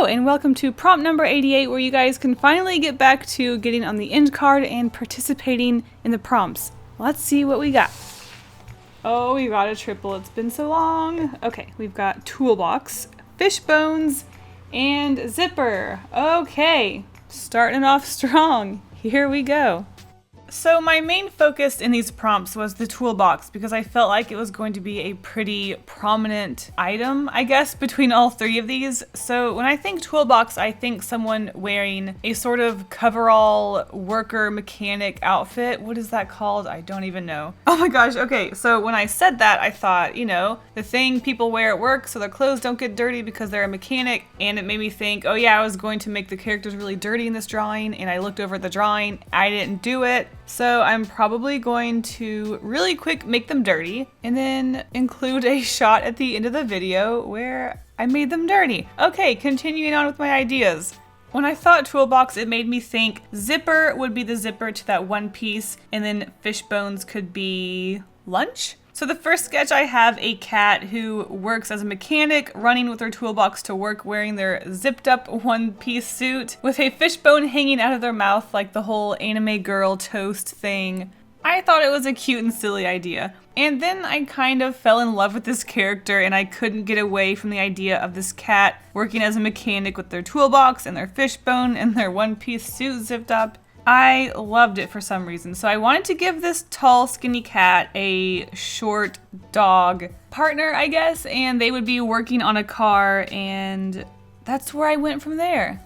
Hello and welcome to prompt number 88, where you guys can finally get back to getting on the end card and participating in the prompts. Let's see what we got. Oh, we got a triple. It's been so long. Okay, we've got toolbox, fish bones, and zipper. Okay, starting off strong. Here we go. So my main focus in these prompts was the toolbox because I felt like it was going to be a pretty prominent item, I guess, between all three of these. So when I think toolbox, I think someone wearing a sort of coverall worker mechanic outfit. What is that called? I don't even know. Oh my gosh, okay, so when I said that, I thought, you know, the thing people wear at work so their clothes don't get dirty because they're a mechanic, and it made me think, oh yeah, I was going to make the characters really dirty in this drawing, and I looked over at the drawing, I didn't do it. So I'm probably going to really quick make them dirty and then include a shot at the end of the video where I made them dirty. Okay, continuing on with my ideas. When I thought toolbox, it made me think zipper would be the zipper to that one piece, and then fish bones could be lunch. So the first sketch, I have a cat who works as a mechanic, running with her toolbox to work, wearing their zipped up one-piece suit with a fishbone hanging out of their mouth like the whole anime girl toast thing. I thought it was a cute and silly idea. And then I kind of fell in love with this character, and I couldn't get away from the idea of this cat working as a mechanic with their toolbox and their fishbone and their one-piece suit zipped up. I loved it for some reason, so I wanted to give this tall, skinny cat a short dog partner, I guess, and they would be working on a car, and that's where I went from there.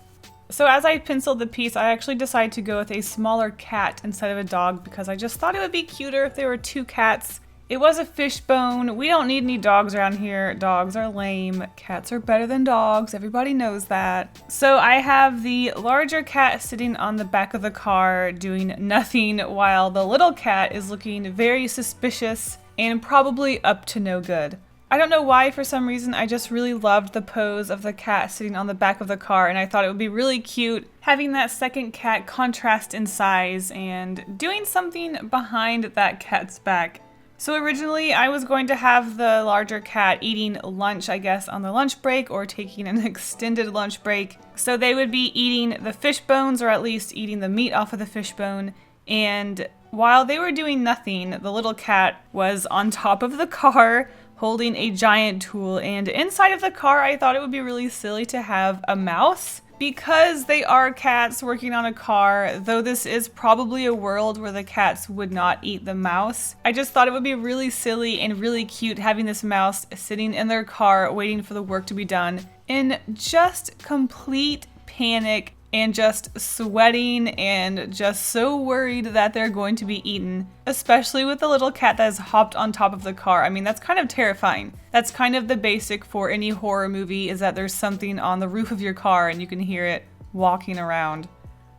So as I penciled the piece, I actually decided to go with a smaller cat instead of a dog because I just thought it would be cuter if there were two cats. It was a fishbone. We don't need any dogs around here. Dogs are lame. Cats are better than dogs. Everybody knows that. So I have the larger cat sitting on the back of the car doing nothing while the little cat is looking very suspicious and probably up to no good. I don't know why, for some reason, I just really loved the pose of the cat sitting on the back of the car, and I thought it would be really cute having that second cat contrast in size and doing something behind that cat's back. So originally I was going to have the larger cat eating lunch, I guess, on the lunch break or taking an extended lunch break. So they would be eating the fish bones, or at least eating the meat off of the fish bone. And while they were doing nothing, the little cat was on top of the car holding a giant tool. And inside of the car, I thought it would be really silly to have a mouse. Because they are cats working on a car, though this is probably a world where the cats would not eat the mouse, I just thought it would be really silly and really cute having this mouse sitting in their car waiting for the work to be done in just complete panic and just sweating and just so worried that they're going to be eaten, especially with the little cat that has hopped on top of the car. I mean, that's kind of terrifying. That's kind of the basic for any horror movie, is that there's something on the roof of your car and you can hear it walking around.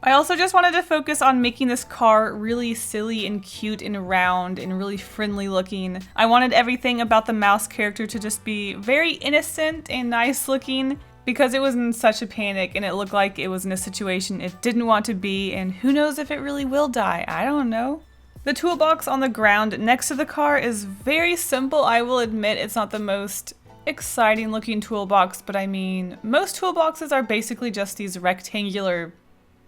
I also just wanted to focus on making this car really silly and cute and round and really friendly looking. I wanted everything about the mouse character to just be very innocent and nice looking, because it was in such a panic and it looked like it was in a situation it didn't want to be, and who knows if it really will die, I don't know. The toolbox on the ground next to the car is very simple. I will admit it's not the most exciting looking toolbox, but I mean, most toolboxes are basically just these rectangular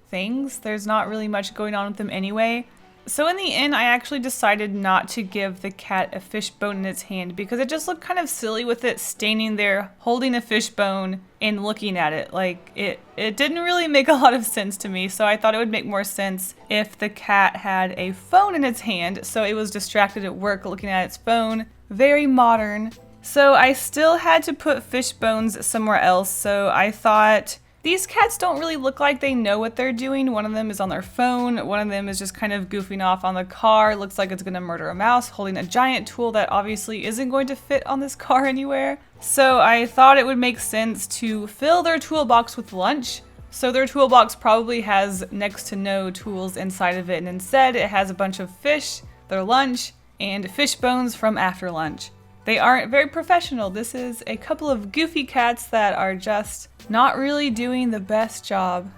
things. There's not really much going on with them anyway. So in the end, I actually decided not to give the cat a fish bone in its hand because it just looked kind of silly with it standing there holding a fish bone and looking at it. Like, it didn't really make a lot of sense to me, so I thought it would make more sense if the cat had a phone in its hand, so it was distracted at work looking at its phone. Very modern. So I still had to put fish bones somewhere else, so I thought, these cats don't really look like they know what they're doing. One of them is on their phone. One of them is just kind of goofing off on the car. Looks like it's gonna murder a mouse, holding a giant tool that obviously isn't going to fit on this car anywhere. So I thought it would make sense to fill their toolbox with lunch. So their toolbox probably has next to no tools inside of it, and instead it has a bunch of fish, their lunch, and fish bones from after lunch. They aren't very professional. This is a couple of goofy cats that are just not really doing the best job.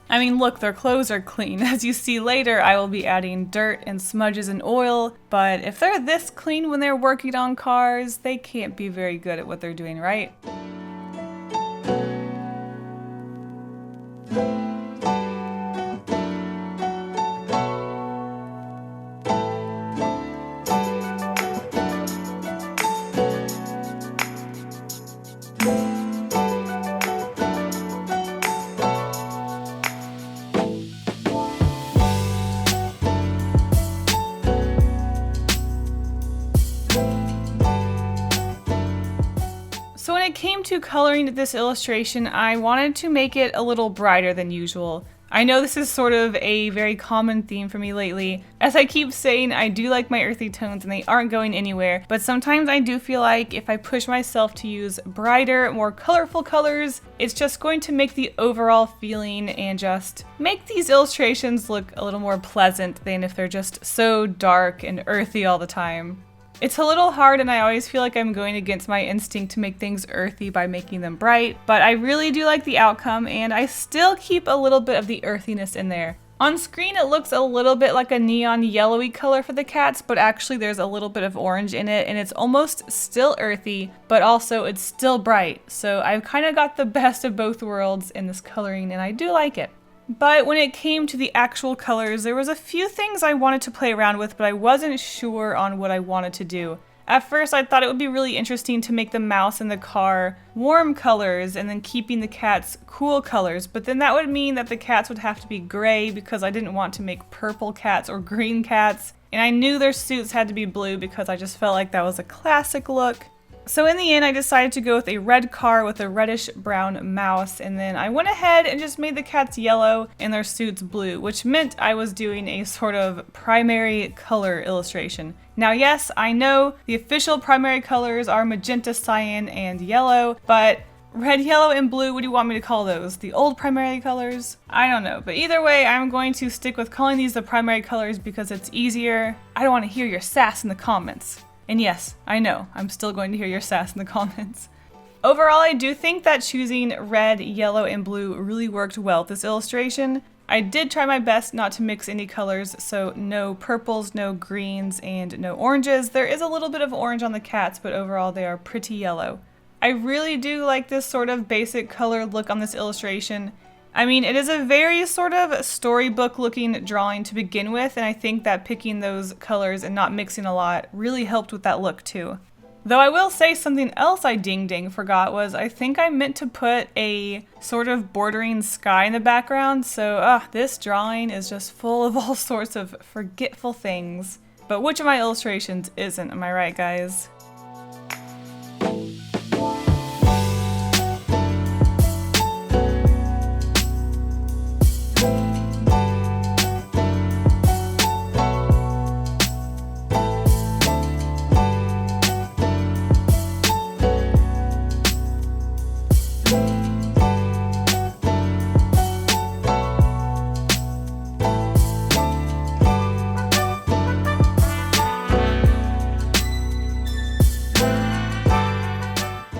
I mean, look, their clothes are clean. As you see later, I will be adding dirt and smudges and oil, but if they're this clean when they're working on cars, they can't be very good at what they're doing, right? So when it came to coloring this illustration, I wanted to make it a little brighter than usual. I know this is sort of a very common theme for me lately. As I keep saying, I do like my earthy tones and they aren't going anywhere, but sometimes I do feel like if I push myself to use brighter, more colorful colors, it's just going to make the overall feeling and just make these illustrations look a little more pleasant than if they're just so dark and earthy all the time. It's a little hard and I always feel like I'm going against my instinct to make things earthy by making them bright, but I really do like the outcome and I still keep a little bit of the earthiness in there. On screen it looks a little bit like a neon yellowy color for the cats, but actually there's a little bit of orange in it and it's almost still earthy, but also it's still bright. So I've kind of got the best of both worlds in this coloring and I do like it. But when it came to the actual colors, there was a few things I wanted to play around with, but I wasn't sure on what I wanted to do. At first, I thought it would be really interesting to make the mouse and the car warm colors and then keeping the cats cool colors, but then that would mean that the cats would have to be gray because I didn't want to make purple cats or green cats, and I knew their suits had to be blue because I just felt like that was a classic look. So in the end, I decided to go with a red car with a reddish brown mouse, and then I went ahead and just made the cats yellow and their suits blue, which meant I was doing a sort of primary color illustration. Now yes, I know the official primary colors are magenta, cyan, and yellow, but red, yellow, and blue, what do you want me to call those? The old primary colors? I don't know, but either way, I'm going to stick with calling these the primary colors because it's easier. I don't want to hear your sass in the comments. And yes, I know, I'm still going to hear your sass in the comments. Overall, I do think that choosing red, yellow, and blue really worked well with this illustration. I did try my best not to mix any colors, so no purples, no greens, and no oranges. There is a little bit of orange on the cats, but overall they are pretty yellow. I really do like this sort of basic color look on this illustration. I mean, it is a very sort of storybook looking drawing to begin with, and I think that picking those colors and not mixing a lot really helped with that look too. Though I will say something else I ding forgot was I think I meant to put a sort of bordering sky in the background, so this drawing is just full of all sorts of forgetful things. But which of my illustrations isn't, am I right, guys?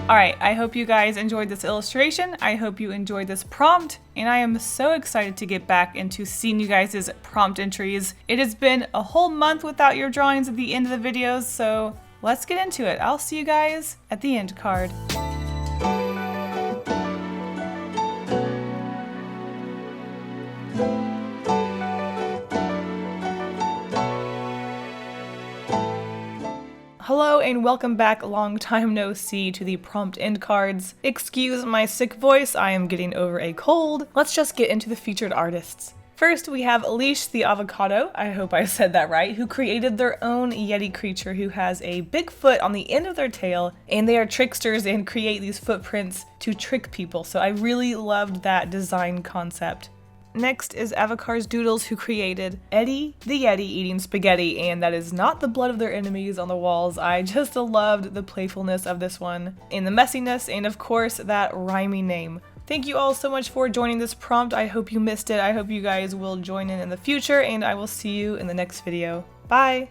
Alright, I hope you guys enjoyed this illustration, I hope you enjoyed this prompt, and I am so excited to get back into seeing you guys' prompt entries. It has been a whole month without your drawings at the end of the videos, so let's get into it. I'll see you guys at the end card. Hello and welcome back, long time no see, to the prompt end cards. Excuse my sick voice, I am getting over a cold. Let's just get into the featured artists. First we have Leash the Avocado, I hope I said that right, who created their own Yeti creature who has a big foot on the end of their tail, and they are tricksters and create these footprints to trick people, so I really loved that design concept. Next is Avocar's Doodles, who created Eddie the Yeti eating spaghetti, and that is not the blood of their enemies on the walls. I just loved the playfulness of this one, and the messiness, and of course that rhyming name. Thank you all so much for joining this prompt. I hope you missed it. I hope you guys will join in the future, and I will see you in the next video. Bye!